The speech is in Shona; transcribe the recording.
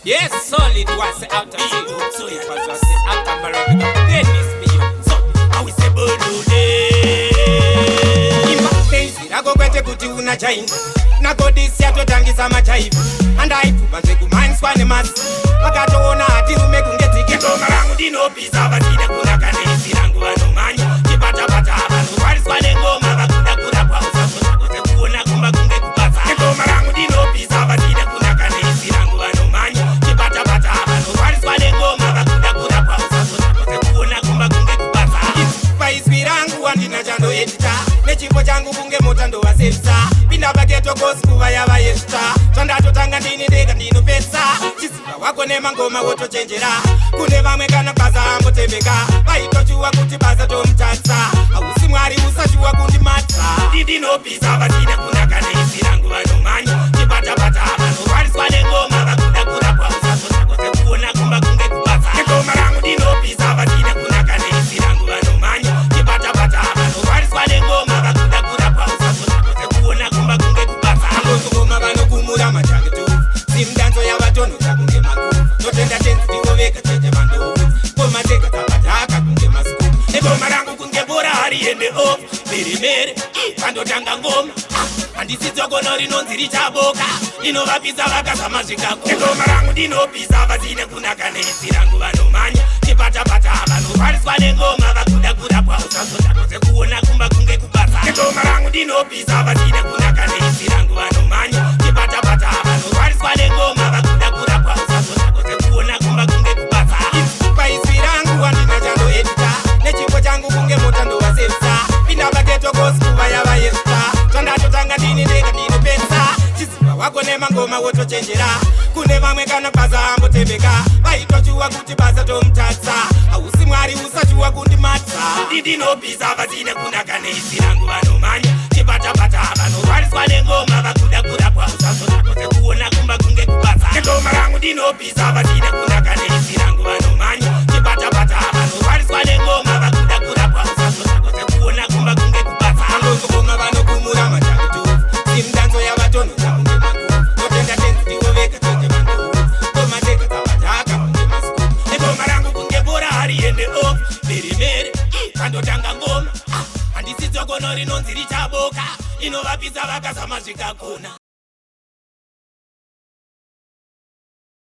Yes, solid was out of sea. So it was out of America. Dennis me. So I will say bolude. Imba nago kwete kuti una chain. Nago disi atotangisa machaifu. And I fubanze kumanswa ne mas. Wakatoona ati umekungeti kito marangu dino pizza batide kuna kanesi rangu wanomanya. Kipata pata abantu wariswa ne ngoma bakuda kuda kwa usaso. Kote kuona kumba kunge kupasa. Kito marangu dino pizza batide kuna kanesi rangu wanomanya. Kipata pata abantu wariswa ne ngoma bakuda kuda kwa usaso. Kote kuona kumba kunge kupasa. Paiswi rangu wandina chando edita. Nechimbo changu kunge motando wa sefsa. Pinda bageto kosi kuva yava yesta. Chandato tanga ndini dega ndino pesa. Chisipa wako nema ngoma woto chenjera. Kune vamwe kana baza ambo tembeka. Vaito chua kuti baza to mtatsa. Hausi mwari usachua kundi matsa. Didino pisa batida kuna kane isirangu wanomanya. Kipata pata abano wariswa ne ngoma bakuda kura kwa usaso. Nakote kuona kumba kunge kupasa. Ngoma rangu dino pisa batida kuna kane isirangu wanomanya. Kipata pata abano wariswa ne ngoma bakuda kura kwa usaso. Nakote kuona kumba kunge kupasa. Ngozo ngoma bano kumura machake tu. Simdanzo ya watono takunge maku. Notenda tenzi diwo veka cheche mando. Ngoma teka tabataka kunge masku. Ngoma rangu kunge bora hari ende off. Mere mere, pando tanga ngoma. Andisidzoko nori nonziri chaboka. Inovapisa vakazama zvikako. Ngoma rangu dinopisa vasine kunaka nesi rangu vanomanya. Chipata pata vanorwariswa nengoma vakuda kuda kwa usaso. Takose kuona kumba kunge kubasa. Ngoma rangu dinopisa vasine kunaka nesi rangu vanomanya. Chipata pata vanorwariswa nengoma vakuda kuda kwa usaso. Takose kuona kumba kunge kubasa. Paiswi rangu wandina chando edita. Nechimbo changu kunge motando wa sefsa. Pinda bageto kosi kuva yava yesta. Chandato tanga ndini dega ndino pesa. Chisipa wako nema ngoma woto chenjera. Kune vamwe kana baza ambo tembeka. Vaito chua kuti baza to mtatsa. Hausi mwari usachua kundi matsa. Didino pisa vasine kuna kane isirangu vanomanya. Chipata pata vanorwariswa nengoma vakuda kuda kwa usaso. Nakote kuona kumba kunge kupasa. Ngoma rangu dino pisa vasine kuna kane isirangu vanomanya. Chipata pata vanorwariswa nengoma vakuda kuda kwa usaso. Nakote kuona kumba kunge kupasa. Ngozo ngoma vano kumura machake tu. Simdanzo ya watono takunge maku. Notenda tenzi diwo veka cheche mando. Ngoma teka tabataka kunge masku. Ngoma rangu kunge bora hari ende off. Mere mere, pando tanga ngoma. Andisidzoko nori nonziri chaboka. Inovapisa vakazama zvikakona.